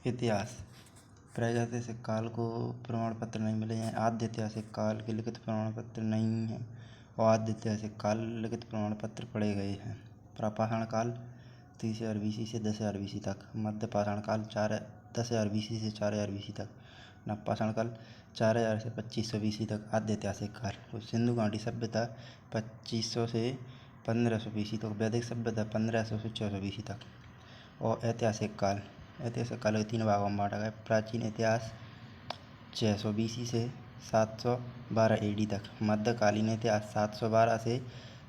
इतिहास। प्रागैतिहासिक काल को प्रमाण पत्र नहीं मिले हैं। आद्य ऐतिहासिक काल के लिखित प्रमाण पत्र नहीं हैं और आद्य ऐतिहासिक काल लिखित प्रमाण पत्र पढ़े गए हैं। प्रापाषाण काल 30,000 BC से 10,000 BC तक। मध्य पाषाण काल 10,000 BC से 4,000 BC तक। नवपाषाण काल 4,000 से 2,500 BC तक। आद्य ऐतिहासिक काल सिंधु घाटी सभ्यता 2,500 से 1,500 BC तक। वैदिक सभ्यता 1,500 से 600 BC तक। और ऐतिहासिक काल के 3 भागों में बांटा गया। प्राचीन इतिहास 600 BC से 712 AD तक। मध्यकालीन इतिहास 712 से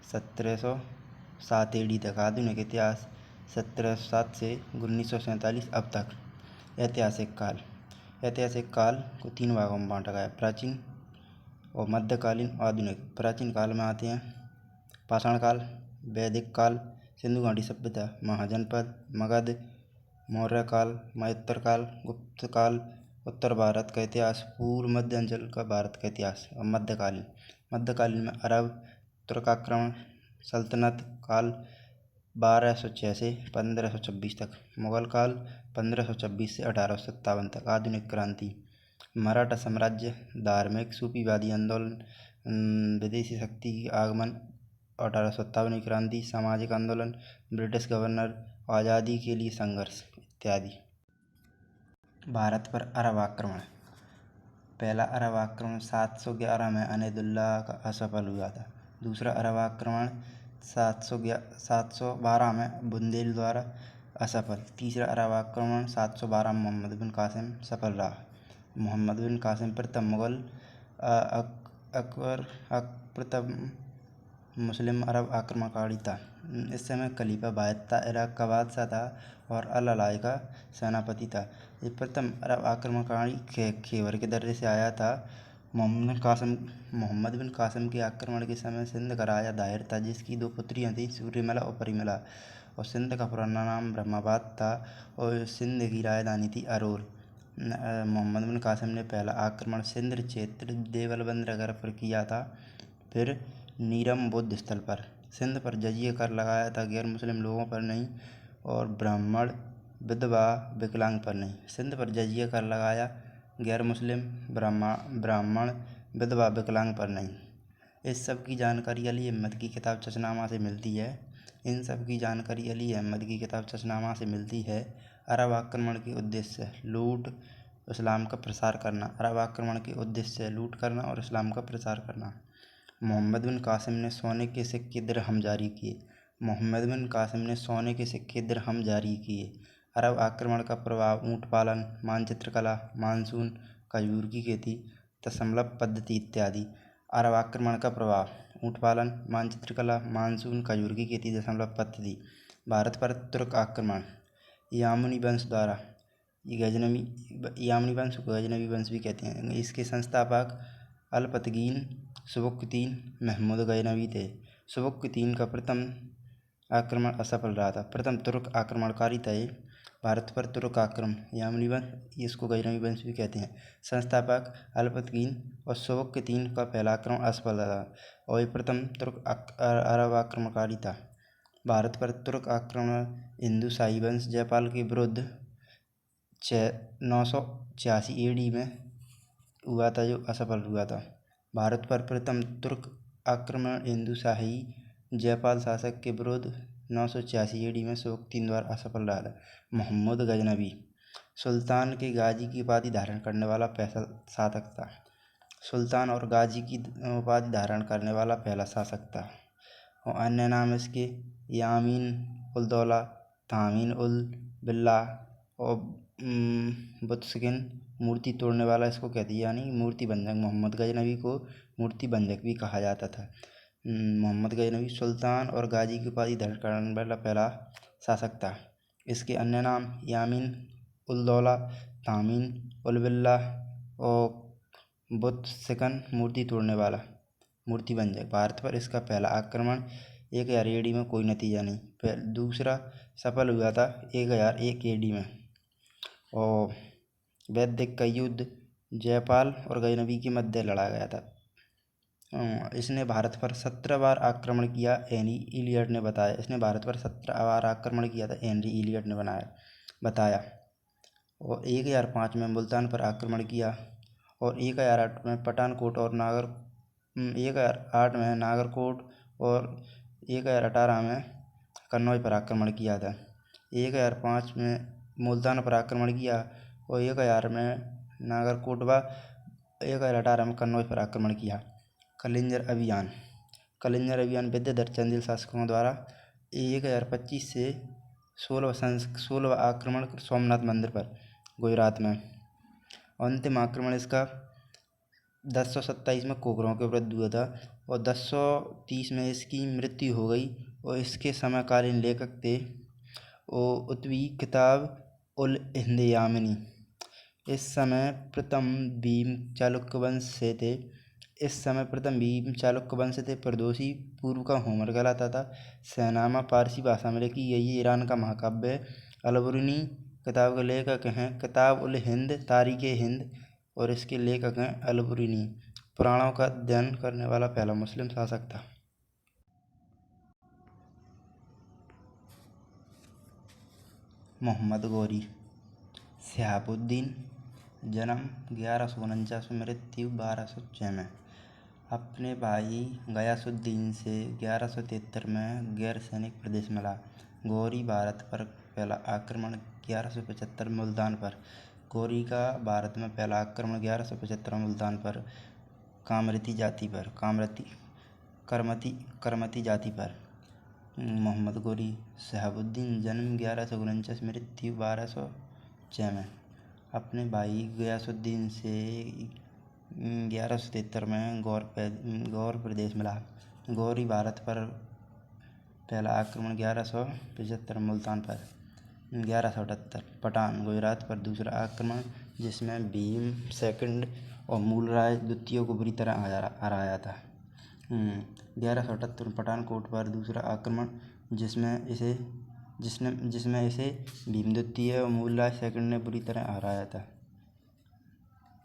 1707 AD तक। आधुनिक इतिहास 1707 से 1947 अब तक। ऐतिहासिक काल को 3 भागों में बांटा गया। प्राचीन और मध्यकालीन, आधुनिक। प्राचीन काल में आते हैं पाषाण काल, वैदिक काल, सिंधु घाटी सभ्यता, महाजनपद, मगध, मौर्य काल, मयोत्तर काल, गुप्त काल, उत्तर भारत का इतिहास, पूर्व मध्य अंचल का भारत का इतिहास। और मध्यकालीन में अरब, तुर्क आक्रमण, सल्तनत काल 1206 से 1526 तक। मुगल काल 1526 से 1857 तक। आधुनिक क्रांति मराठा साम्राज्य, धार्मिक सूफीवादी आंदोलन, विदेशी शक्ति की आगमन, 1857 की क्रांति, सामाजिक आंदोलन, ब्रिटिश गवर्नर, आज़ादी के लिए संघर्ष इत्यादि। भारत पर अरब आक्रमण। पहला अरब आक्रमण 711 में अनैदुल्लाह का असफल हुआ था। दूसरा अरब आक्रमण 712 में बुंदेल द्वारा असफल। तीसरा अरब आक्रमण 712 में मोहम्मद बिन कासिम सफल रहा। मोहम्मद बिन कासिम प्रथम मुगल अकबर प्रथम मुस्लिम अरब आक्रमणकारी था। इस समय खलीफा वाहिद था, इराक का बादशाह था और अल-अलाई का सेनापति था। ये प्रथम अरब आक्रमणकारी खैबर के दर्रे से आया था। मोहम्मद बिन कासिम के आक्रमण के समय सिंध का राजा दाहिर था, जिसकी 2 पुत्रियां थीं, सूर्यमला और परिमला। और सिंध का पुराना नाम ब्रह्माबाद था और सिंध की राजधानी थी अरोर। मोहम्मद बिन कासिम ने पहला आक्रमण सिंध क्षेत्र देवबंदरगाह पर किया था, फिर नीरम बौद्ध स्थल पर। सिंध पर जजिया कर लगाया था, गैर मुस्लिम लोगों पर नहीं, और ब्राह्मण, विधवा, विकलांग पर नहीं। सिंध पर जजिया कर लगाया, गैर मुस्लिम, ब्राह्मण, विधवा, विकलांग पर नहीं। इस सब की जानकारी अली अहमद की किताब चचनामा से मिलती है। इन सब की जानकारी अली अहमद की किताब चचनामा से मिलती है। अरब आक्रमण के उद्देश्य लूट, इस्लाम का प्रसार करना। अरब आक्रमण के उद्देश्य लूट करना और इस्लाम का प्रसार करना। मोहम्मद बिन कासिम ने सोने के सिक्के दिरहम जारी किए। मोहम्मद बिन कासिम ने सोने के सिक्के दिरहम जारी किए। अरब आक्रमण का प्रभाव ऊँट पालन, मानचित्र कला, मानसून, खजूर की खेती, दशमलव पद्धति इत्यादि। अरब आक्रमण का प्रभाव ऊँट पालन, मानचित्र कला, मानसून, खजूर की खेती, दशमलव पद्धति। भारत पर तुर्क आक्रमण यामुनी वंश द्वारा। यामुनी वंश को गजनवी वंश भी कहते हैं। इसके संस्थापक अल्पतगीन सुबुक्तगीन महमूद गजनवी थे। सुबुक्तगीन का प्रथम आक्रमण असफल रहा था। प्रथम तुर्क आक्रमणकारी थे। भारत पर तुर्क आक्रमण यामुनी वंश, इसको गजनवी वंश भी कहते हैं। संस्थापक अल्पतगीन और सुबुक्तगीन का पहला आक्रमण असफल रहा और ये प्रथम तुर्क अरब आक्रमणकारी था। भारत पर तुर्क आक्रमण हिंदू शाही वंश जयपाल के विरुद्ध 986 AD में हुआ था, जो असफल हुआ था। भारत पर प्रथम तुर्क आक्रमण हिंदू शाही जयपाल शासक के विरुद्ध 986 AD में सुबुक्तगीन द्वारा असफल रहा था। महमूद गजनवी सुल्तान के गाजी की उपाधि धारण करने वाला पहला शासक था। सुल्तान और गाजी की उपाधि धारण करने वाला पहला शासक था। और अन्य नाम इसके यामीन उल दौला, तामीन उल बिल्लाह और बुतसिगिन मूर्ति तोड़ने वाला इसको कहते हैं, यानी मूर्ति भंजक। मोहम्मद गजनवी को मूर्ति भंजक भी कहा जाता था। मोहम्मद गजनवी सुल्तान और गाजी की उपाधि धारण करने वाला पहला शासक था। इसके अन्य नाम यामीन उल दौला, तामीन उल बिल्लाह और बुतसिगन मूर्ति तोड़ने वाला, मूर्ति भंजक। भारत पर इसका पहला आक्रमण 1000 AD में कोई नतीजा नहीं। दूसरा सफल हुआ था 1001 AD में। और वैदिक का युद्ध जयपाल और गजनवी के मध्य लड़ा गया था। इसने भारत पर 17 बार आक्रमण किया, हेनरी इलियट ने बताया। इसने भारत पर 17 बार आक्रमण किया था, हेनरी इलियट ने बताया। और 1005 में मुल्तान पर आक्रमण किया। और 1008 में पठानकोट और 1008 में नागरकोट और 1018 में कन्नौज पर आक्रमण किया था। 1005 में मुल्तान पर आक्रमण किया और 1008 में नागरकोट व 1018 में कन्नौज पर आक्रमण किया। कलिंजर अभियान विद्याधर चंदेल शासकों द्वारा 1025 से 16 आक्रमण सोमनाथ मंदिर पर गुजरात में। अंतिम आक्रमण इसका 1027 में कोकरों के विरुद्ध हुआ था और 1030 में इसकी मृत्यु हो गई। और इसके समकालीन लेखक थे उत्वी किताब उल हिंद यामिनी। इस समय प्रथम भीम चालुक्य वंश थे। प्रदोषी पूर्व का होमर कहलाता था। सहनामा फारसी भाषा में लिखी गई है। ईरान का महाकाव्य अलबरूनी किताब के लेखक हैं किताब उल हिंद तारीख हिंद और इसके लेखक हैं अलबरूनी। पुराणों का अध्ययन करने वाला पहला मुस्लिम शासक था। मोहम्मद गौरी शहाबुद्दीन, जन्म 1149 में, मृत्यु 1206 में। अपने भाई गयासुद्दीन से 1173 में गैरसैनिक प्रदेश मिला। गौरी भारत पर पहला आक्रमण 1175 मुल्तान पर। गौरी का भारत में पहला आक्रमण 1175 मुल्तान पर करमती जाति पर। मोहम्मद गौरी शहाबुद्दीन, जन्म 1149, मृत्यु 1206 में। अपने भाई गयासुद्दीन से 1173 में गौर प्रदेश मिला। गौरी भारत पर पहला आक्रमण 1175 मुल्तान पर। 1178 पठान गुजरात पर दूसरा आक्रमण, जिसमें भीम सेकंड और मूलराय द्वितीय को बुरी तरह हराया था। 1178 में पठानकोट पर दूसरा आक्रमण, जिसमें इसे भीम द्वितीय और मूलराय सेकंड ने बुरी तरह हराया था।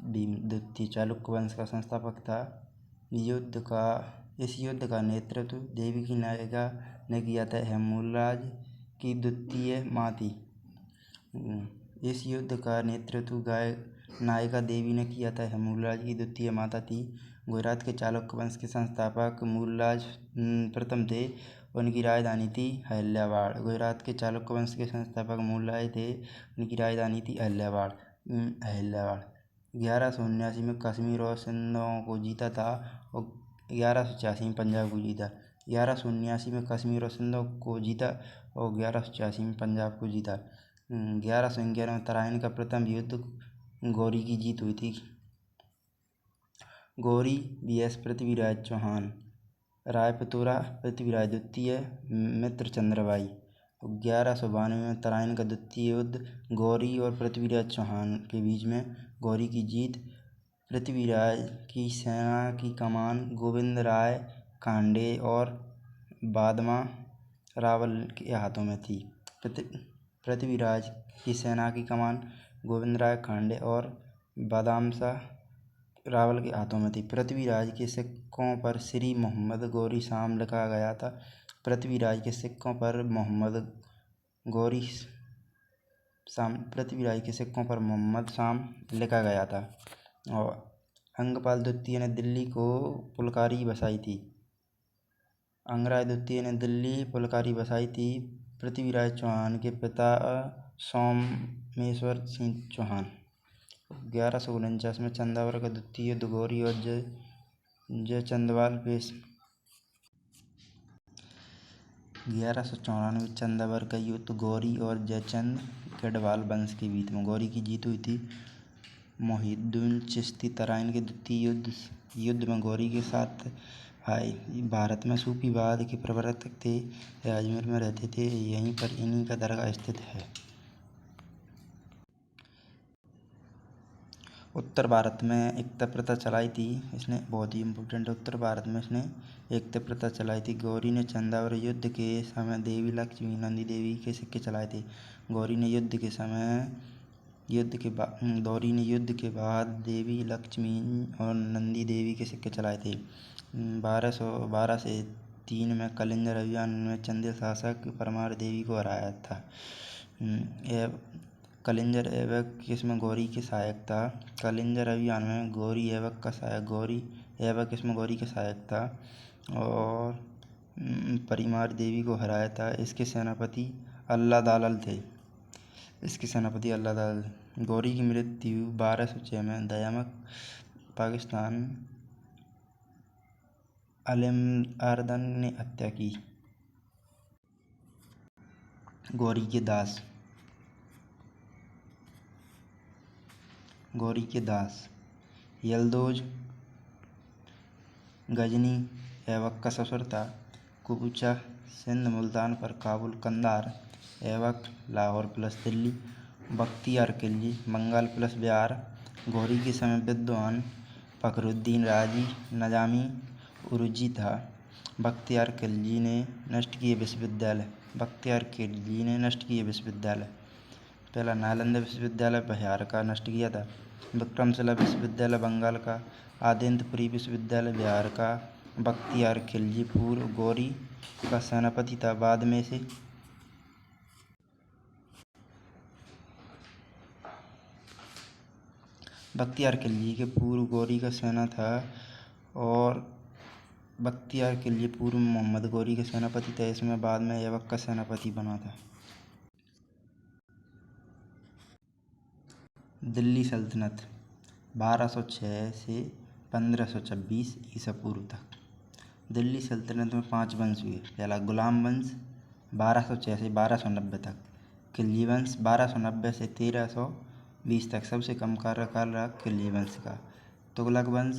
भीम द्वितीय चालुक्य वंश का संस्थापक था। इस युद्ध का नेतृत्व देवकी नायिका ने किया था। यह मूलराज की द्वितीय माँ थी। इस युद्ध का नेतृत्व नायिका देवी ने किया था। यह मूलराज की द्वितीय माता थी। गुजरात के चालुक्य वंश के संस्थापक मूलराज प्रथम थे। उनकी राजधानी थी अहिल्यावाड़। गुजरात के चालुक्य वंश के संस्थापक मूलराज थे। उनकी राजधानी थी अहिल्यावाड़। 1179 में कश्मीर और सिंधों को जीता था और 1186 में पंजाब को जीता। 1179 में कश्मीर और सिंधों को जीता और 1186 में पंजाब को जीता। 1111 में तराइन का प्रथम युद्ध गौरी की जीत हुई थी। गौरी vs पृथ्वीराज चौहान, रायपिथौरा पृथ्वीराज द्वितीय, मित्र चंद्रबाई। 1192 में तराइन का द्वितीय युद्ध गौरी और पृथ्वीराज चौहान के बीच में। गौरी की जीत। पृथ्वीराज की सेना की कमान गोविंद राय खांडे और बादमा रावल के हाथों में थी। पृथ्वीराज की सेना की कमान गोविंद राय खांडे और बादामशाह रावल के हाथों में थी। पृथ्वीराज के सिक्कों पर श्री मोहम्मद गौरी शाम लिखा गया था। पृथ्वीराज के सिक्कों पर मोहम्मद शाम लिखा गया था। और अंगपाल द्वितीय ने दिल्ली को पुलकारी बसाई थी। अंगराज द्वितीय ने दिल्ली पुलकारी बसाई थी। पृथ्वीराज चौहान के पिता सोमेश्वर सिंह चौहान। 1149 में चंदावर का द्वितीय युद्ध गौरी और जयचंदवाल पेश। 1194 चंदावर का युद्ध गौरी और जयचंद गढ़वाल वंश के बीच में। गौरी की जीत हुई थी। मोहिउद्दीन चिश्ती तराइन के द्वितीय युद्ध में गौरी के साथ आए। भारत में सूफीवाद के प्रवर्तक थे। यह अजमेर में रहते थे। यहीं पर इन्हीं का दरगाह स्थित है। उत्तर भारत में एकता प्रथा चलाई थी इसने, बहुत ही इम्पोर्टेंट। उत्तर भारत में इसने एकता प्रथा चलाई थी। गौरी ने चंदावर युद्ध के समय देवी लक्ष्मी नंदी देवी के सिक्के चलाए थे। गौरी ने युद्ध के बाद देवी लक्ष्मी और नंदी देवी के सिक्के चलाए थे। 1212 से 3 में कलिंजर अभियान में चंदेल शासक परमार देवी को हराया था। यह कलिंजर ऐबक किस्म गौरी के सहायक था। कलिंजर अभियान में गौरी ऐबक का सहायक गौरी ऐबक किस्म गौरी के सहायक था और परिमार देवी को हराया था। इसके सेनापति अल्लाह दालल थे। गौरी की मृत्यु 1206 में दयामक पाकिस्तान अलिमर्दन ने हत्या की। गौरी के दास यल्दोज गजनी ऐबक का ससुर था। कुबूचा सिंध मुल्तान पर काबुल कंधार ऐबक लाहौर प्लस दिल्ली बख्तियार खिलजी बंगाल प्लस बिहार। गौरी के समय विद्वान फखरुद्दीन राजी नजामी उरुजी था। बख्तियार खिलजी ने नष्ट किए विश्वविद्यालय। पहला नालंदा विश्वविद्यालय बिहार का नष्ट किया था। विक्रमशिला विश्वविद्यालय बंगाल का। आदित्यपुरी विश्वविद्यालय बिहार का। बख्तियार खिलजी पूर्व गौरी का सेनापति था। बाद में से बख्तियार खिलजी के पूर्व गौरी का सेना था और बख्तियार खिलजी पूर्व मोहम्मद गौरी के सेनापति थे। इसमें बाद में ऐबक का सेनापति बना था। दिल्ली सल्तनत 1206 से 1526 ईसा पूर्व तक। दिल्ली सल्तनत में 5 वंश हुए। पहला गुलाम वंश 1206 से 1290 तक। खिलजी वंश 1290 से 1320 तक। सबसे कम कार्यकाल रहा खिलजी वंश का। तुगलक वंश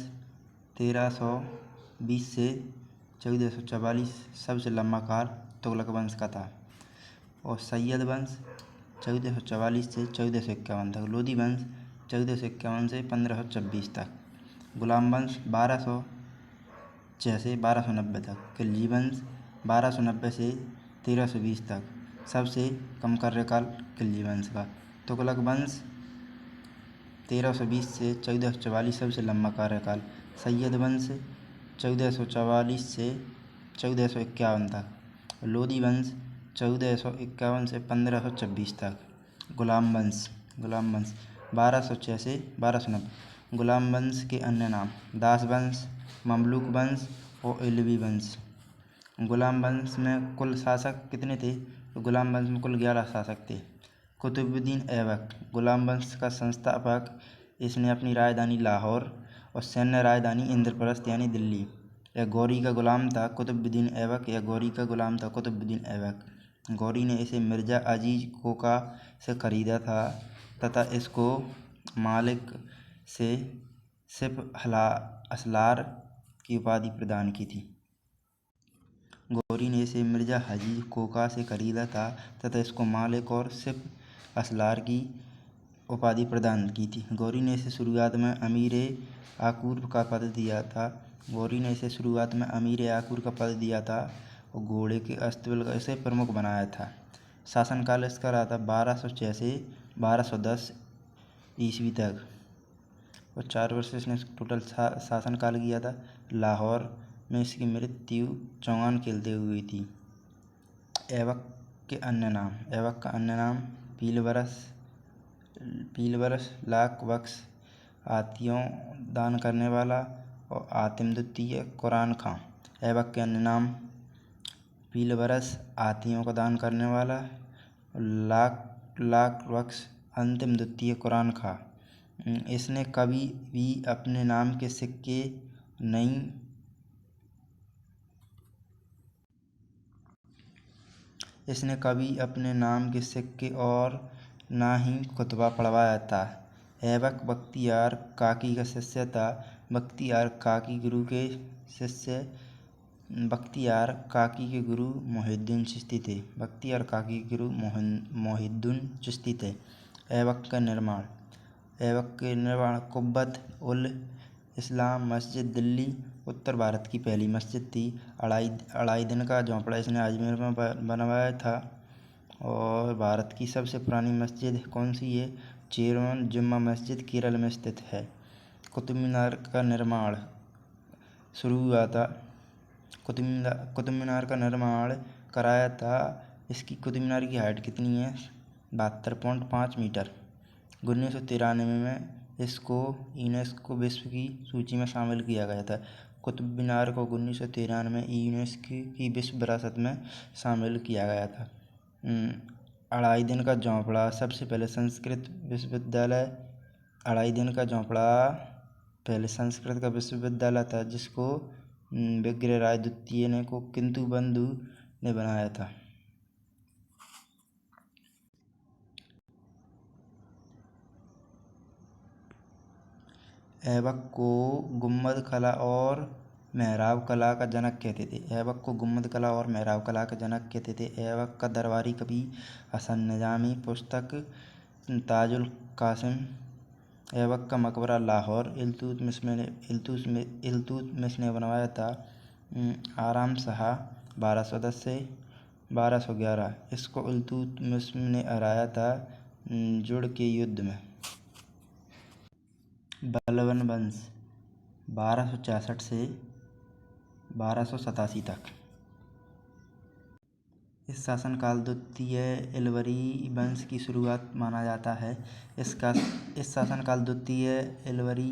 1320 से 1444 सबसे लंबा काल तुगलक वंश का था। और सैयद वंश 1444 से 1451 तक। लोधी वंश 1451 से 1526 तक। गुलाम वंश 1206 से 1290 तक। खिलजी वंश 1290 से 1320 तक। सबसे कम कार्यकाल खिलजी वंश का। तुगलक वंश 1320 से 1444 सबसे लंबा कार्यकाल। सैयद वंश 1444 से 1451 तक। लोधी वंश 1451 से 1526 तक। गुलाम वंश 1206 से 1290। गुलाम वंश के अन्य नाम दास वंश ममलूक वंश और इलवी वंश। गुलाम वंश में कुल शासक कितने थे? तो गुलाम वंश में कुल 11 शासक थे। कुतुबुद्दीन ऐबक गुलाम वंश का संस्थापक। इसने अपनी राजधानी लाहौर और सैन्य राजधानी इंद्रप्रस्थ यानी दिल्ली। यह गौरी का गुलाम था कुतुबुद्दीन ऐबक। गौरी ने इसे मिर्जा अजीज कोका से खरीदा था तथा इसको मालिक से सिप असलार की उपाधि प्रदान की थी। गौरी ने इसे मिर्जा अजीज कोका से खरीदा था तथा इसको मालिक और सिप असलार की उपाधि प्रदान की थी। गौरी ने इसे शुरुआत में अमीर आकूर का पद दिया था और घोड़े के अस्तबल का इसे प्रमुख बनाया था। शासनकाल इसका रहा था 1206 से 1210 ईस्वी तक और 4 वर्ष इसने टोटल शासनकाल किया था। लाहौर में इसकी मृत्यु चौगान खेलते हुई थी। ऐबक का अन्य नाम पीलबरस लाख बख्श आतियों दान करने वाला और आतिम द्वितीय कुरान खां। ऐबक के अन्य नाम पीलबरस आतियों का दान करने वाला लाख बख्श अंतिम द्वितीय कुरान खां। इसने कभी भी अपने नाम के सिक्के और ना ही खुतबा पढ़वाया था। ऐबक बख्तियार काकी का शिष्य था। बख्तियार काकी के गुरु मोहिउद्दीन चिश्ती थे। ऐबक के निर्माण कुब्बत उल इस्लाम मस्जिद दिल्ली उत्तर भारत की पहली मस्जिद थी। 2.5 दिन का झोंपड़ा इसने अजमेर में बनवाया था। और भारत की सबसे पुरानी मस्जिद कौन सी है? चेरोन जुम्मा मस्जिद केरल में स्थित है। कुतुब मीनार का निर्माण शुरू हुआ था। कुतुब मीनार का निर्माण कराया था। इसकी कुतुब मीनार की हाइट कितनी है? 72.5 मीटर। 1993 में इसको यूनेस्को विश्व की सूची में शामिल किया गया था। कुतुब मीनार को 1993 में यूनेस्को की विश्व विरासत में शामिल किया गया था। 2.5 दिन का झोंपड़ा सबसे पहले संस्कृत विश्वविद्यालय 2.5 दिन का झोंपड़ा पहले संस्कृत का विश्वविद्यालय था, जिसको विग्रहराज द्वितीय ने को किंतु बंधु ने बनाया था। ऐबक को गुम्बद कला और मेहराब कला का जनक कहते थे। ऐबक को गुम्बद कला और मेहराब कला का जनक कहते थे। ऐबक का दरबारी कवि हसन निजामी पुस्तक ताजुल कासिम। ऐबक का मकबरा लाहौर इल्तुतमिश ने बनवाया था। आराम शाह 1210 से 1211 इसको इल्तुतमिश ने हराया था जुड़ के युद्ध में। बलबन वंश 1266 से 1287 तक। इस शासनकाल द्वितीय इलवरी वंश की शुरुआत माना जाता है। इस शासनकाल द्वितीय इलवरी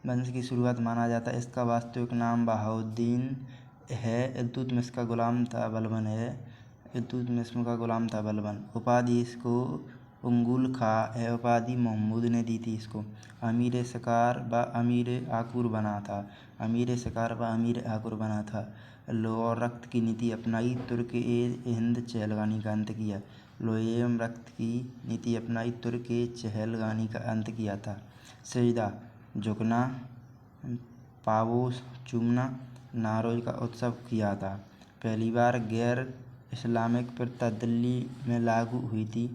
वंश की शुरुआत माना जाता है। इसका वास्तविक नाम बहाउद्दीन है। इल्तुतमिश का गुलाम था बलबन है। इल्तुतमिश का गुलाम था बलबन। उपाधि इसको उंगुल खा है उपाधि महमूद ने दी थी इसको। अमीर शिकार व अमीर आकुर बना था। अमीर शिकार व अमीर आकुर बना था। लोह और रक्त की नीति अपनाई तुर्क हिंद चहलगानी का अंत किया। लोहे एवं रक्त की नीति अपनाई तुर्क चहलगानी का अंत किया था। सजदा झुकना पापोस चूमना नारोज का उत्सव किया था। पहली बार गैर इस्लामिक प्रथा दिल्ली में लागू हुई थी।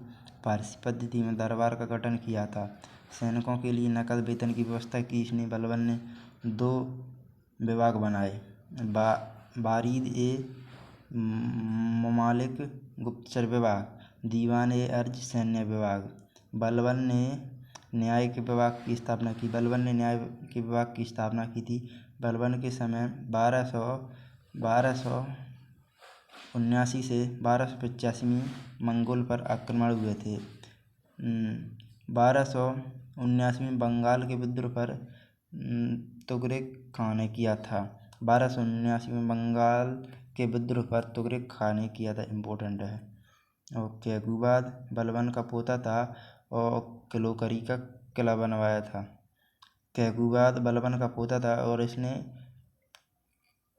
फारसी पद्धति में दरबार का गठन किया था। सैनिकों के लिए नकद वेतन की व्यवस्था की इसने। बलबन ने 2 विभाग बनाए। बारीद ए ममालिक गुप्तचर विभाग, दीवान ए अर्ज सैन्य विभाग। बलबन ने न्याय के विभाग की स्थापना की। बलबन ने न्याय के विभाग की स्थापना की थी। बलबन के समय 1279 से 1285 में मंगोल पर आक्रमण हुए थे। 1279 में बंगाल के विद्रोह पर तुगलक खान ने किया था। 1279 में बंगाल के विद्रोह पर तुगलक खान ने किया था। इम्पोर्टेंट है। और कैकूबाद बलबन का पोता था और किलोकरी का किला बनवाया था। कैकूबाद बलबन का पोता था और इसने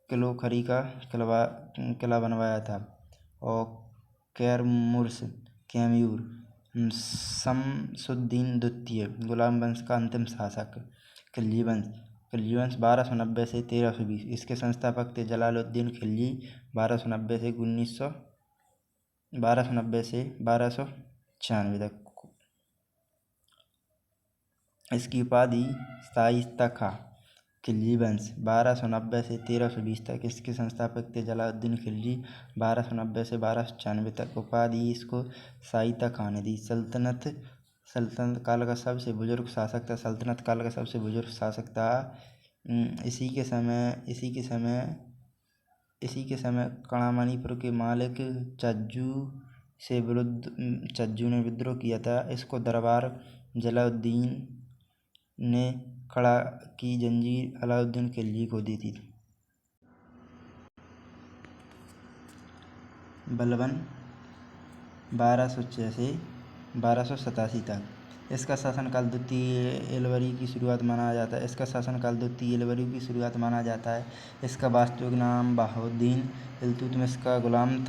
किलोकरी का किला बनवाया था। और कैमूर शमसुद्दीन द्वितीय गुलाम वंश का अंतिम शासक। खिलजी वंश 1290 से 1320 इसके संस्थापक थे जलालुद्दीन खिलजी। 1290 से 1296 तक। इसकी उपाधि शाइस्ता खां। खिलजी वंश 1290 से 1320 तक इसके संस्थापक थे जलालुद्दीन खिलजी। 1290 से 1296 तक उपाधि इसको शाइस्ता खां ने दी। सल्तनत काल का सबसे बुजुर्ग शासक था। सल्तनत काल का सबसे बुजुर्ग शासक था। इसी के समय कणामणिपुर के मालिक चज्जू ने विद्रोह किया था। इसको दरबार जलालुद्दीन ने खड़ा की जंजीर अलाउद्दीन खिलजी को दी थी। बलबन 1206 से 1287 तक इसका शासनकाल द्वितीय इलवरी की शुरुआत माना जाता है। इसका वास्तविक नाम बहाउद्दीन इल्तुतमिश का गुलाम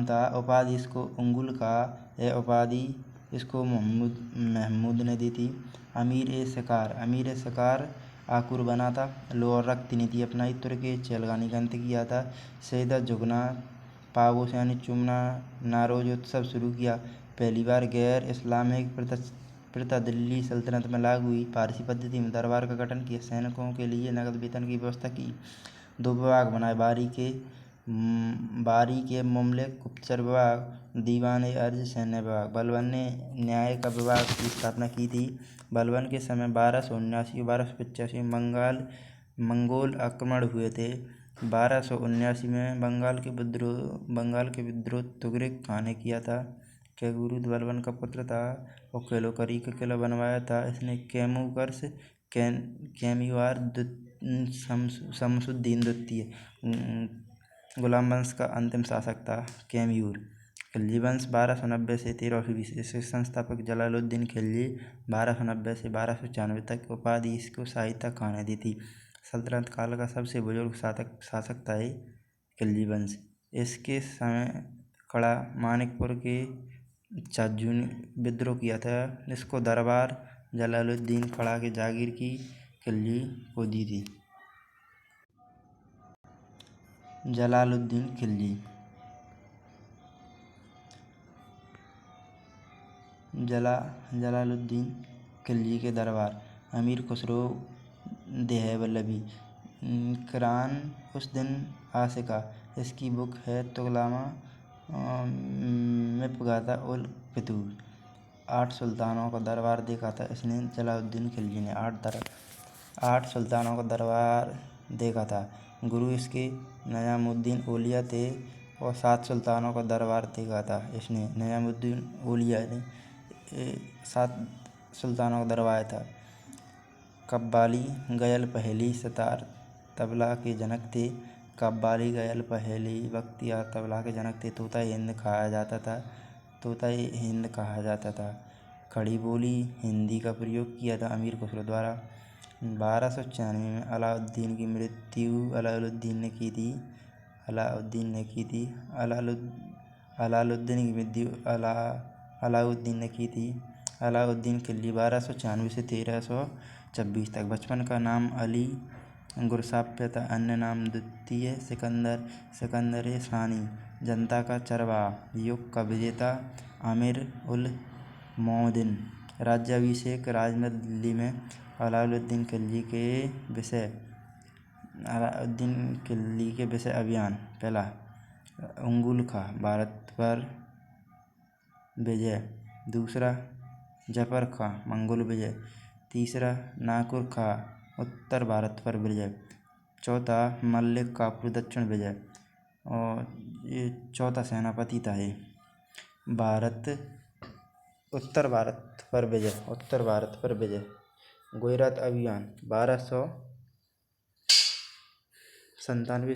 था। उपाधि इसको उंगुल का है उपाधि इसको महमूद ने दी थी। अमीर शिकार आकुर बना था। लोह और रक्त नीति अपनाई तुर्क चहलगानी का अंत किया था। सजदा झुकना पापोस यानी चूमना नारोज उत्सव शुरू किया। पहली बार गैर इस्लामिक प्रथा दिल्ली सल्तनत में लागू हुई। फारसी पद्धति में दरबार का गठन किया। सैनिकों के लिए नकद वेतन की व्यवस्था की। 2 विभाग बनाए। बारी के ममलिक गुप्तचर विभाग, दीवान ए अर्ज सैन्य विभाग। बलबन ने न्याय का विभाग की स्थापना की थी। बलबन के समय 1279 1285 में मंगोल आक्रमण हुए थे। 1279 में बंगाल के विद्रोह तुगलक खान ने किया था। कैमूर बलबन का पुत्र था और कैलोकरी का किला बनवाया था इसने। कैमूकर्स कैम्यूआर शमसुद्दीन द्वितीय गुलाम वंश का अंतिम शासक था। कैम्यूर खिलजी वंश 1290 से 1320। इसके संस्थापक जलालुद्दीन खिलजी 1290 से 1296 तक। उपाधि इसको शाही खान ने दी थी। सल्तनत काल का सबसे बुजुर्ग शासक था खिलजी वंश। इसके समय कड़ा मानिकपुर के चाचू ने विद्रोह किया था। इसको दरबार जलालुद्दीन कड़ा के जागीर की खिलजी को दी थी। जलालुद्दीन खिलजी जलालुद्दीन खिलजी के दरबार अमीर खुसरो देहलवी किरान उस दिन आशिका। इसकी बुक है तुगलमा मिपगाता उल फितूर। 8 सुल्तानों का दरबार देखा था इसने। जलालुद्दीन खिलजी ने 8 सुल्तानों का दरबार देखा था। गुरु इसके निजामुद्दीन औलिया थे और 7 सुल्तानों का दरबार देखा था इसने। निजामुद्दीन औलिया ने 7 सुल्तानों का दरबार था। कव्वाली गयल पहली सितार तबला के जनक थे। कव्वाली गयल पहली बख्तियार तबला के जनक थे। तोता हिंद कहा जाता था। खड़ी बोली हिंदी का प्रयोग किया था अमीर खुसरो द्वारा। 1296 में अलाउद्दीन की मृत्यु अलाउद्दीन ने की थी। अलाउद्दीन खिलजी 1296 से 1326 तक। बचपन का नाम अली गुरसाप्य था। अन्य नाम द्वितीय सिकंदर सानी। जनता का चरवाहा। युग का विजेता आमिर उल मोमिनीन। राज्याभिषेक राजमहल दिल्ली में। अलाउद्दीन खिलजी के विषय अभियान। पहला उंगुल खां भारत पर विजय। दूसरा जफर खां मंगोल विजय। तीसरा नाकुर खां उत्तर भारत पर विजय। चौथा मलिक काफूर दक्षिण विजय। और ये चौथा सेनापति था ये। उत्तर भारत पर विजय। गुजरात अभियान 1297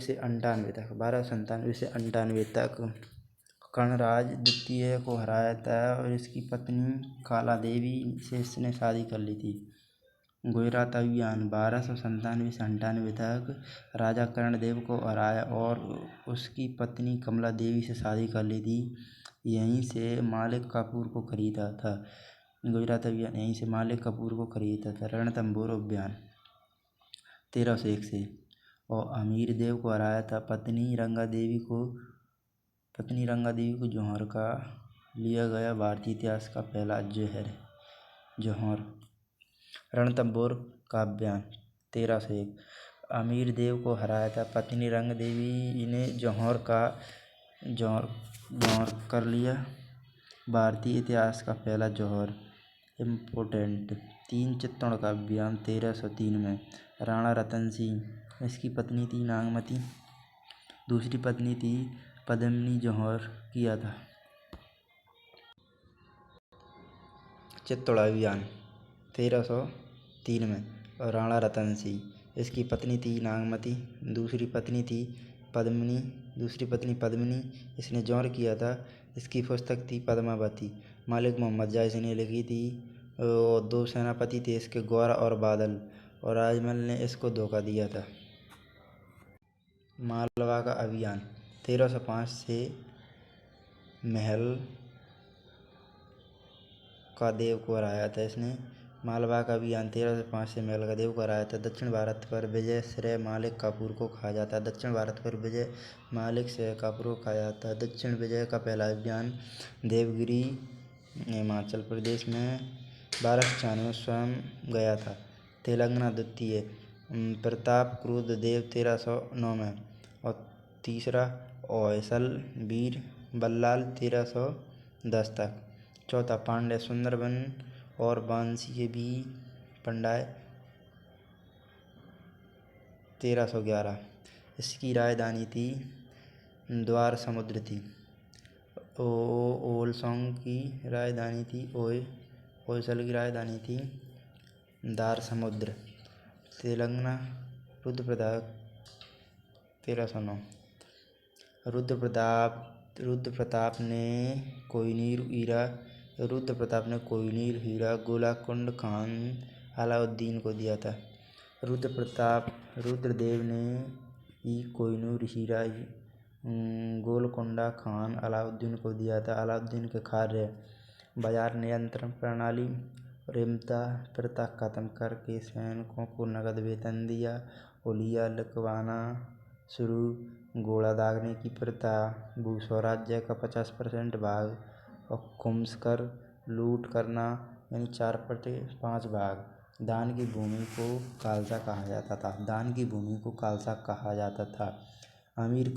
से 98 तक। कर्णराज द्वितीय को हराया था और इसकी पत्नी काला देवी से इसने शादी कर ली थी। गुजरात अभियान 1297 से 98 तक राजा कर्णदेव को हराया और उसकी पत्नी कमला देवी से शादी कर ली थी। यहीं से मालिक काफूर को खरीदा था। गुजरात अभियान यहीं से मालिक काफूर को खरीदा था। रणथंभौर अभियान 1301 से। और अमीर देव को हराया था। पत्नी रंगा देवी को जौहर का लिया गया। भारतीय इतिहास का पहला जौहर। रणथंभौर का अभियान 1301। अमीर देव को हराया था। पत्नी रंग देवी ने जौहर कर लिया। भारतीय इतिहास का पहला जौहर। इम्पोर्टेंट 3 चित्तौड़ का अभियान 1303 में। राणा रतन सिंह इसकी पत्नी थी नागमती। दूसरी पत्नी थी पद्मिनी जौहर किया था। चित्तौड़ अभियान 1303 में। और राणा रतन सिंह इसकी पत्नी थी नागमती। दूसरी पत्नी पद्मिनी इसने जौहर किया था। इसकी पुस्तक थी पद्मावती। मालिक मोहम्मद जायस ने लिखी थी। और 2 सेनापति थे इसके गौर और बादल। और राजमहल ने इसको धोखा दिया था। मालवा का अभियान 1305 से महल का देव को हराया था इसने। मालवा का अभियान 1305 से महल का देव को हराया था। दक्षिण भारत पर विजय श्रेय मालिक काफूर को खाया जाता है। दक्षिण भारत पर विजय मालिक श्रेय काफूर को खाया जाता है। दक्षिण विजय का पहला अभियान देवगिरी हिमाचल प्रदेश में 1296 में स्वयं गया था। तेलंगाना द्वितीय प्रताप क्रुद्ध देव 1309 में। और तीसरा ओयसल वीर बल्लाल 1310 तक। चौथा पांड्य सुंदरबन और बांसीय बी पंड्या 1311। इसकी राजधानी थी द्वार समुद्र थी। ओलसोंग की राजधानी थी होयसल की राजधानी थी दार समुद्र। तेलंगाना रुद्रप्रताप 1309। रुद्रप्रताप ने कोहिनूर हीरा गोलाकुंड खान अलाउद्दीन को दिया था। रुद्रदेव ने ही कोहिनूर हीरा गोलकुंडा खान अलाउद्दीन को दिया था। अलाउद्दीन के कार्य बाजार नियंत्रण प्रणाली और इम्ता प्रथा खत्म करके सैनिकों को नगद वेतन दिया। ओलिया लिखवाना शुरू, घोड़ा दागने की प्रथा, भूस्वराज्य का 50% भाग और खुम्स कर लूट करना यानी 4/5 भाग। दान की भूमि को खालसा कहा जाता था। अमीर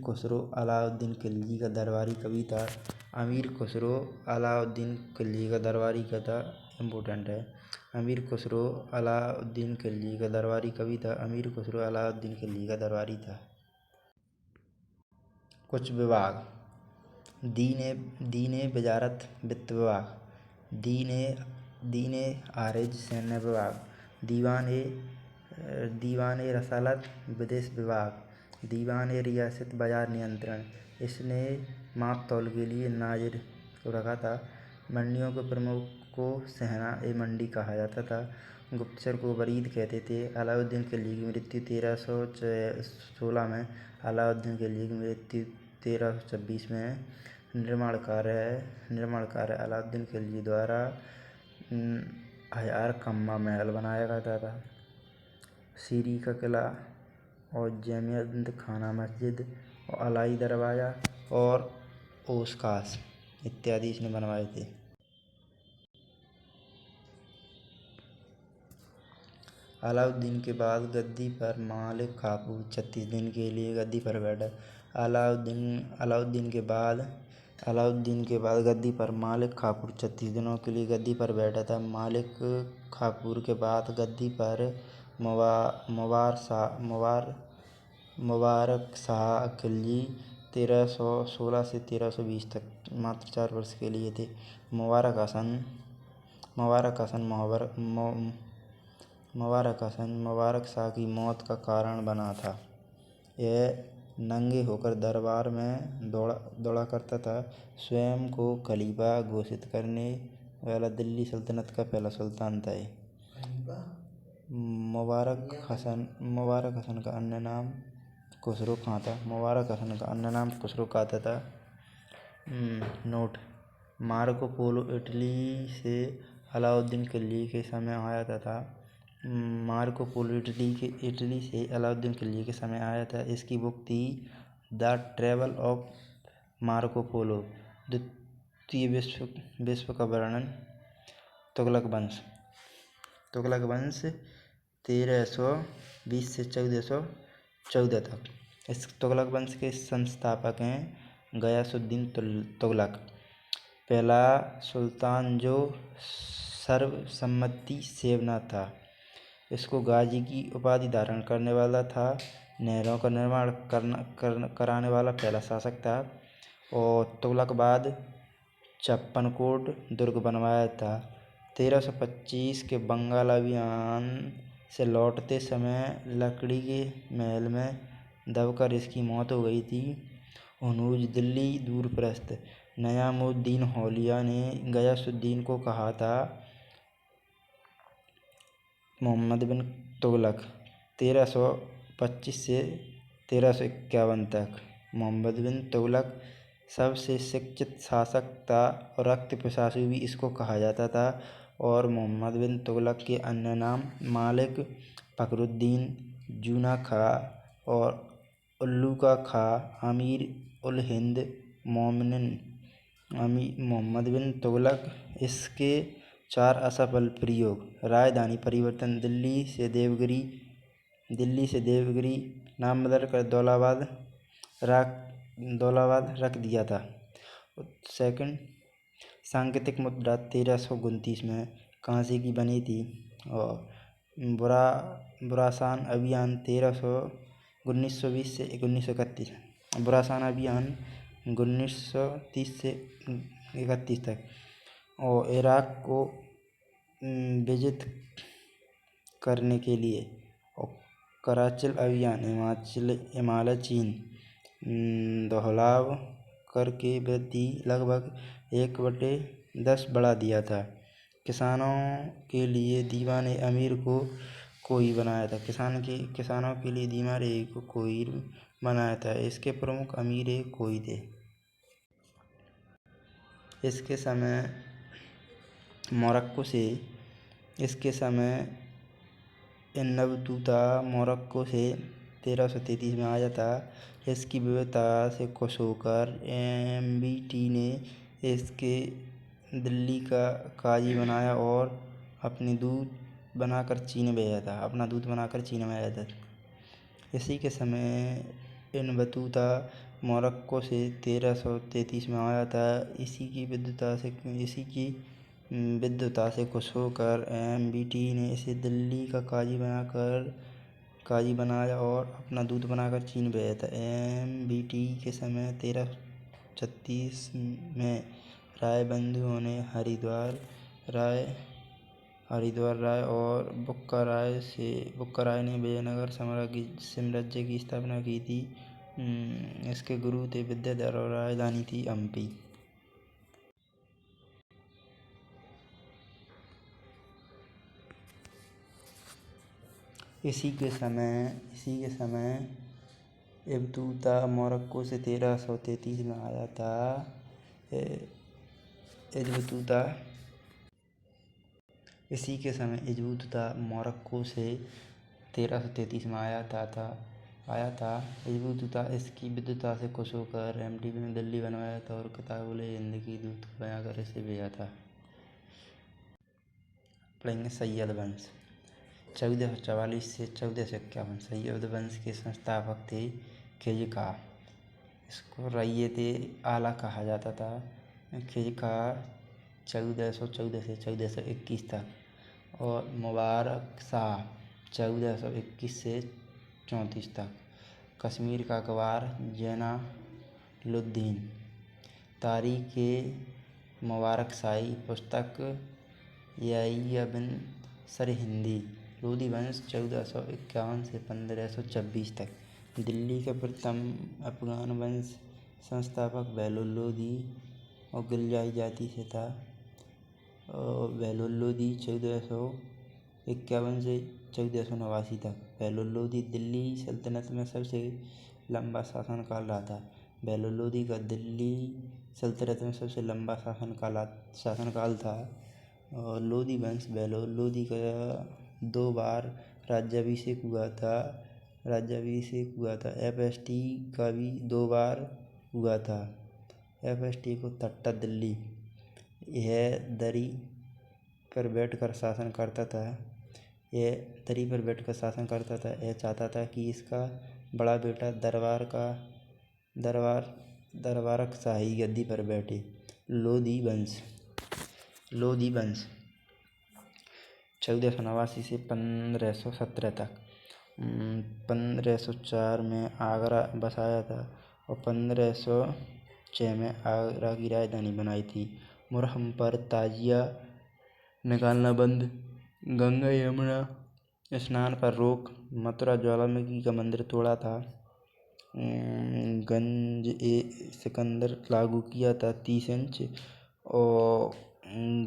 खुसरो अलाउद्दीन खिलजी का दरबारी कवि था। अमीर खुसरो अलाउद्दीन खिलजी का दरबारी था। इम्पोर्टेंट है। अमीर खुसरो अलाउद्दीन खिलजी का दरबारी कवि था। अमीर खुसरो अलाउद्दीन खिलजी का दरबारी था। कुछ विभाग: दीने वजारत वित्त विभाग, दीने आरिज सैन्य विभाग, दीवाने रसालत विदेश विभाग, दीवाने रियासत बाजार नियंत्रण। इसने माप तौल के लिए नाजिर को रखा था। मंडियों के प्रमुख को सहना ए मंडी कहा जाता था। गुप्तचर को वरीद कहते थे। अलाउद्दीन खिलजी की मृत्यु 1316 में, अलाउद्दीन खिलजी की मृत्यु 1326 में। निर्माण कार्य अलाउद्दीन खिलजी द्वारा हज़ार खम्बा महल बनाया गया था। सीरी का किला और जमीयत खाना मस्जिद और अलाई दरवाजा और ओशखास इत्यादि इसने बनवाए थे। अलाउद्दीन के बाद गद्दी पर मालिक काफूर 36 दिन के लिए गद्दी पर बैठा। अलाउद्दीन के बाद गद्दी पर मालिक काफूर 36 दिनों के लिए गद्दी पर बैठा था। मालिक काफूर के बाद गद्दी पर मुबारक शाह खिलजी 1316 से 1320 तक मात्र 4 वर्ष के लिए थे। मुबारक हसन मुबारक शाह की मौत का कारण बना था। यह नंगे होकर दरबार में दौड़ा करता था। स्वयं को खलीफा घोषित करने वाला दिल्ली सल्तनत का पहला सुल्तान था। मुबारक हसन का अन्य नाम खुसरो खां था। नोट: मार्को पोलो इटली से अलाउद्दीन खिलजी के समय आया था। इसकी बुक थी the travel of Marco Polo. द्वितीय विश्व का वर्णन। तुगलक वंश 1320 से 1414 तक। इस तुगलक वंश के संस्थापक हैं गयासुद्दीन तुगलक, पहला सुल्तान जो सर्वसम्मति सेवना था। इसको गाजी की उपाधि धारण करने वाला था। नहरों का निर्माण कराने वाला पहला शासक था। और तुगलक बाद 56 दुर्ग बनवाया था। 1325 के बंगाल अभियान से लौटते समय लकड़ी के महल में दबकर इसकी मौत हो गई थी। हनूज दिल्ली दूरप्रस्थ निजामुद्दीन औलिया ने गयासुद्दीन को कहा था। मोहम्मद बिन तुगलक 1325 से 1351 तक। मोहम्मद बिन तुगलक सबसे शिक्षित शासक था और रक्त पिशाचु भी इसको कहा जाता था। और मोहम्मद बिन तुगलक के अन्य नाम मालिक, फखरुद्दीन, जूना खां और उल्लूका खां, अमीर उल हिंद, मोमिन। मोहम्मद बिन तुगलक इसके 4 असफल प्रयोग: राजधानी परिवर्तन, दिल्ली से देवगिरी नाम बदलकर दौलाबाद रख दिया था। सेकंड, सांकेतिक मुद्रा 1329 में कांसे की बनी थी। और बुरासान अभियान 1920 से 1931, बुरासान अभियान 1930 से 31 तक, और इराक को विजित करने के लिए, और कराचिल अभियान हिमालय चीन दोहलाव करके वृद्धि लगभग 1/10 बढ़ा दिया था। किसानों के लिए दीवान अमीर को कोई बनाया था। किसानों के लिए दीवान को कोई बनाया था। इसके प्रमुख अमीर कोई थे। इसके समय बतूता मोरक्को से 1333 में आया था। इसकी विविधता से खुश होकर एमबीटी ने इसके दिल्ली का काजी बनाया और अपना दूत बनाकर चीन भेजा था। इसी के समय इब्न बतूता मोरक्को से 1333 में आया था। इसी की विद्वता से खुश होकर एमबीटी ने इसे दिल्ली का काजी बनाया और अपना दूत बनाकर चीन भेजा था। एमबीटी के समय 1336 में राय बंधुओं ने हरिद्वार राय और बुक्का राय ने विजयनगर साम्राज्य की स्थापना की थी। इसके गुरु थे विद्याधर और राजधानी थी हम्पी। इसी के समय इब्न बतूता मोरक्को से 1333 में आया था। इसी के समय इब्न बतूता मोरक्को से 1333 में आया था। इब्न बतूता इसकी विद्वता से खुश होकर एमबीटी ने दिल्ली बनवाया था और किताब-उल-हिंद की दूत बनाकर इसे भेजा था। पढ़ेंगे सैयद वंश 1444 से 1451। सैयद वंश के संस्थापक थे खिज़ खां। इसको रईयत आला कहा जाता था। खिज़ खां 1414 से 1421 तक और मुबारक शाह 1421 से 34 तक। कश्मीर का गवार जैनुलब्दीन तारीख़ मुबारक शाही पुस्तक याहिया बिन सरहिंदी। लोदी वंश 1451 से 1526 तक। दिल्ली का प्रथम अफगान वंश संस्थापक बहलोल लोदी और गिलजाई जाति से था। और बहलोल लोदी 1451 से 1489 तक। बहलोल लोदी दिल्ली सल्तनत में सबसे लंबा शासनकाल रहा था। बहलोल लोदी का दिल्ली सल्तनत में सबसे लंबा शासनकाल था। और लोदी वंश बहलोल लोदी का 2 बार राज्याभिषेक हुआ था। एफएसटी का भी 2 बार हुआ था। एफएसटी को थट्टा दिल्ली। यह दरी पर बैठकर शासन करता था। यह चाहता था कि इसका बड़ा बेटा दरबारक शाही गद्दी पर बैठे। लोदी वंश 1489 से 1517 तक। 1504 में आगरा बसाया था और 1506 में आगरा की राजधानी बनाई थी। मुहर्रम पर ताजिया निकालना बंद, गंगा यमुना स्नान पर रोक, मथुरा ज्वालामुखी का मंदिर तोड़ा था, गंज-ए-सिकंदर लागू किया था 30 इंच, और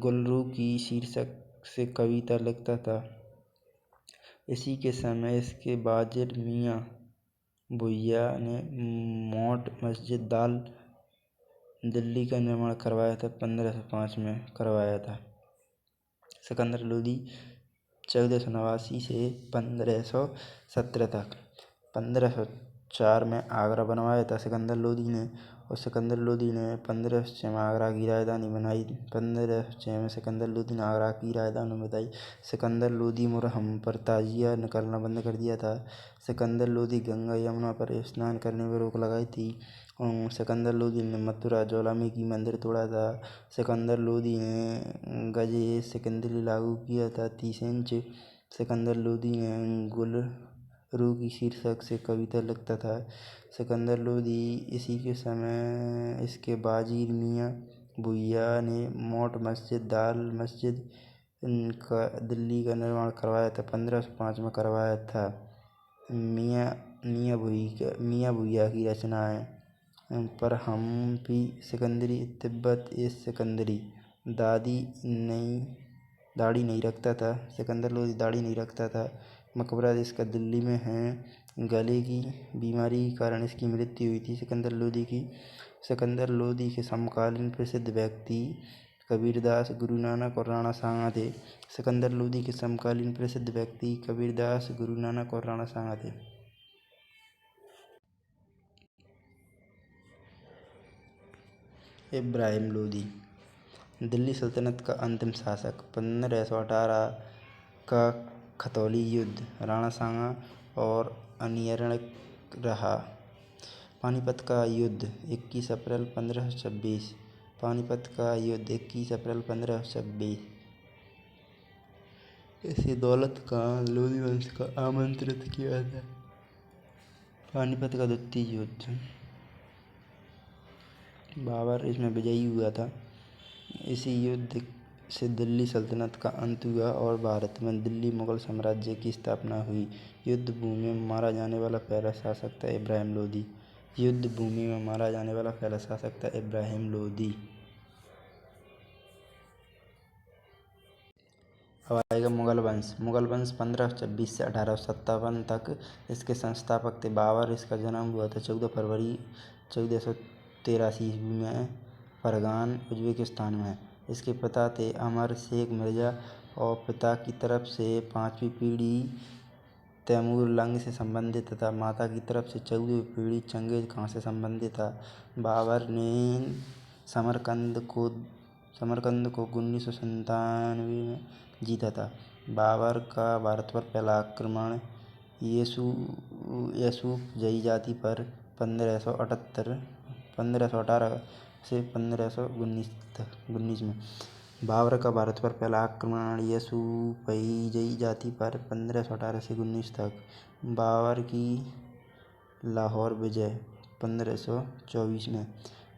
गुलरू की शीर्षक से कविता लिखता था। इसी के समय इसके वाजिद मियाँ भुइयाँ ने मोट मस्जिद दाल दिल्ली का निर्माण करवाया था। 1505 में करवाया था। सिकंदर लोदी 1489 से 1517 तक। 1504 में आगरा बनवाया था सिकंदर लोदी ने, और सिकंदर लोदी ने 1506 में आगरा की राजधानी बनाई। 1506 में सिकंदर लोदी ने आगरा की राजधानी बनाई। सिकंदर लोदी मुहर्रम पर ताजिया निकालना बंद कर दिया था। सिकंदर लोदी गंगा यमुना पर स्नान करने पर रोक लगाई थी। सिकंदर लोदी ने मथुरा ज्वालामुखी मंदिर तोड़ा था। सिकंदर लोदी ने गज-ए-सिकंदरी लागू किया था 30 इंच। सिकंदर लोदी ने रूकी शीर्षक से कविता लिखता था। सिकंदर लोदी इसी के समय इसके बाजीर मियाँ भूइया ने मोट मस्जिद दाल मस्जिद का दिल्ली का निर्माण करवाया था। 1505 में करवाया था। मियाँ भूइया की रचनाएं पर हम भी सिकंदरी तिब्बत इस सिकंदरी दाढ़ी नहीं रखता था। सिकंदर लोदी दाढ़ी नहीं रखता था। मकबरा इसका दिल्ली में है। गले की बीमारी के कारण इसकी मृत्यु हुई थी सिकंदर लोदी की। सिकंदर लोदी के समकालीन प्रसिद्ध व्यक्ति कबीरदास, गुरु नानक और राणा सांगा थे। सिकंदर लोदी के समकालीन प्रसिद्ध व्यक्ति कबीरदास, गुरु नानक और राणा सांगा थे। इब्राहिम लोदी दिल्ली सल्तनत का अंतिम शासक। 1518 का खतौली युद्ध राणा सांगा और अनिर्णित रहा। पानीपत का युद्ध 21 अप्रैल 1526। पानीपत का युद्ध 21 अप्रैल 1526। इसे दौलत खां लोदी वंश का आमंत्रित किया था। पानीपत का द्वितीय युद्ध बाबर इसमें विजयी हुआ था। इसी युद्ध से दिल्ली सल्तनत का अंत हुआ और भारत में दिल्ली मुगल साम्राज्य की स्थापना हुई। युद्ध भूमि में मारा जाने वाला पहला शासक था इब्राहिम लोदी। युद्ध भूमि में मारा जाने वाला पहला शासक था इब्राहिम लोदी। अब आएगा मुगल वंश। मुगल वंश 1526 से 1857 तक इसके संस्थापक थे। बाबर इसका जन्म हुआ था 14 फरवरी 1483 ईस्वी में फरगान उज्बेकिस्तान में। इसके पिता थे अमर शेख मिर्जा और पिता की तरफ से 5वीं पीढ़ी तैमूर लंग से संबंधित तथा माता की तरफ से 14वीं पीढ़ी चंगेज खां से संबंधित था। बाबर ने समरकंद को 1997 में जीता था। बाबर का भारत पर पहला आक्रमण यूसुफ जई जाति पर 1518 से 1519 में। बाबर का भारत पर पहला आक्रमण यूसुफई जई जाति पर 1518 से 19 तक। बाबर की लाहौर विजय 1524 में।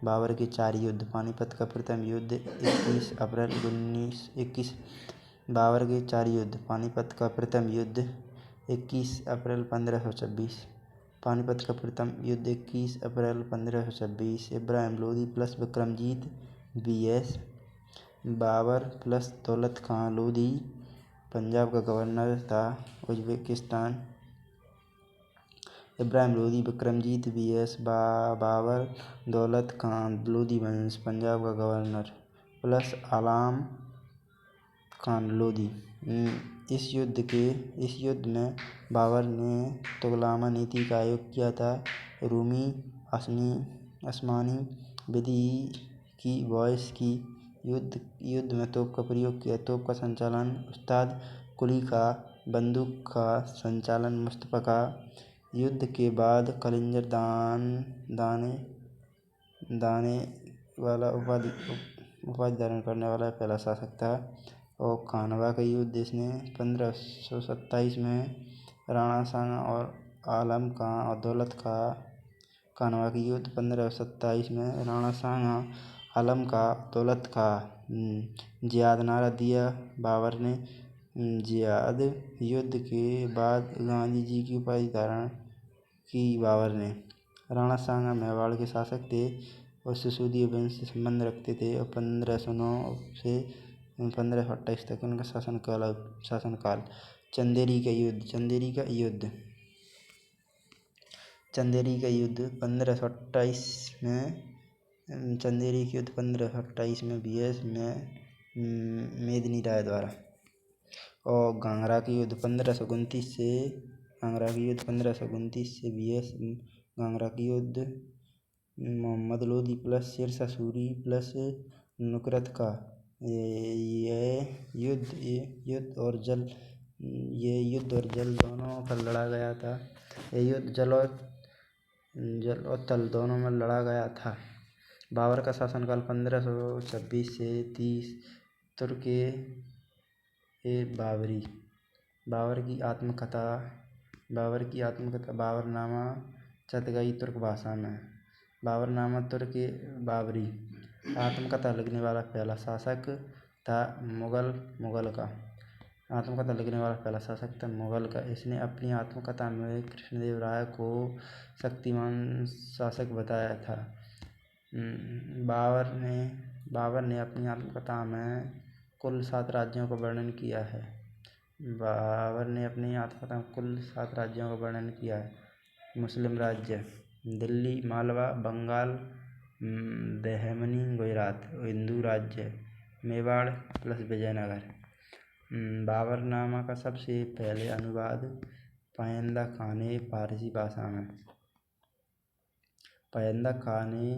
बाबर के 4 युद्ध। पानीपत का प्रथम युद्ध 21 अप्रैल 1921। बाबर के 4 युद्ध। पानीपत का प्रथम युद्ध 21 अप्रैल 1526। पानीपत का प्रथम युद्ध 21 April 1526। Ibrahim Lodi plus Vikramajit vs Babur plus Daulat Khan Lodi Punjab का गवर्नर था उज्बेकिस्तान। इब्राहिम लोदी विक्रमजीत vs बाबर दौलत खां लोदी वंश पंजाब का गवर्नर प्लस आलम खान लोदी। इस युद्ध में बाबर ने तुगलमा नीति का आयोग किया था। रूमी आसमानी विधि की वॉइस की युद्ध में तोप का प्रयोग किया। तोप का संचालन उस्ताद कुली का, बंदूक का संचालन मुस्तफा का। युद्ध के बाद कलिंजर दाने वाला उपाधि धारण करने वाला पहला शासक था। और खानवा का युद्ध इसने 1527 में राणा सांगा और आलम खां और दौलत खां। खानवा की युद्ध 1527 में राणा सांगा, आलम खां, दौलत खां। जियाद नारा दिया बाबर ने। जियाद युद्ध के बाद गांधी जी की उपाधि धारण की बाबर ने। राणा सांगा मेवाड़ के शासक थे और सिसोदिया वंश से संबंध रखते थे और 1509 से 1528 तक इनका शासनकाल। चंदेरी का युद्ध। चंदेरी का युद्ध 1528 में। चंदेरी का युद्ध 1528 में vs में मेदिनी राय द्वारा। और घाघरा की युद्ध 1529 से vs घाघरा की युद्ध मोहम्मद लोदी प्लस शेरशाह सूरी प्लस नुसरत का। ये युद्ध और जल दोनों पर लड़ा गया था। ये युद्ध जल और थल दोनों में लड़ा गया था। बाबर का शासनकाल 1526 से 30। तुर्क-ए-बाबरी। बाबर की आत्मकथा बाबर की आत्मकथा। बाबरनामा चगताई तुर्क भाषा में। बाबरनामा तुर्क बाबरी। आत्मकथा लिखने वाला पहला शासक था मुगल का। आत्मकथा लिखने वाला पहला शासक था मुगल का। इसने अपनी आत्मकथा में कृष्णदेव राय को शक्तिमान शासक बताया था। बाबर ने अपनी आत्मकथा में कुल 7 राज्यों का वर्णन किया है। बाबर ने अपनी आत्मकथा में कुल 7 राज्यों का वर्णन किया है। मुस्लिम राज्य: दिल्ली, मालवा, बंगाल, बहमनी, गुजरात। हिंदू राज्य: मेवाड़ प्लस विजयनगर। बाबरनामा का सबसे पहले अनुवाद पायंदा खान ने फारसी भाषा में। पायंदा खान ने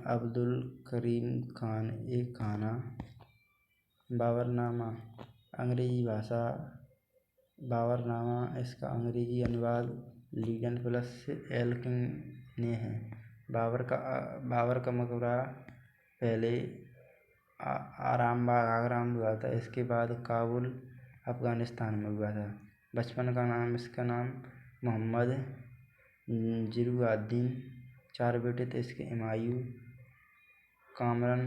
अब्दुल करीम खान ए खाना। बाबरनामा अंग्रेजी भाषा। बाबरनामा इसका अंग्रेजी अनुवाद लीडन प्लस एल्किन ने है। बाबर का मकबरा पहले आगरा में हुआ था, इसके बाद काबुल अफगानिस्तान में हुआ था। बचपन का नाम इसका नाम मोहम्मद जिरुद्दीन। 4 बेटे थे इसके: हुमायूं, कामरान,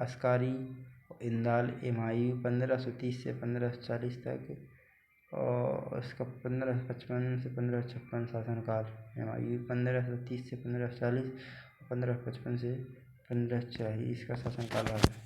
अस्कारी, इंदाल। हुमायूं 1530 से 1540 तक और इसका 1555 से 1556 शासनकाल। हुमायूं 1530 से 1540 और 1555 से 1540 का शासनकाल रहा।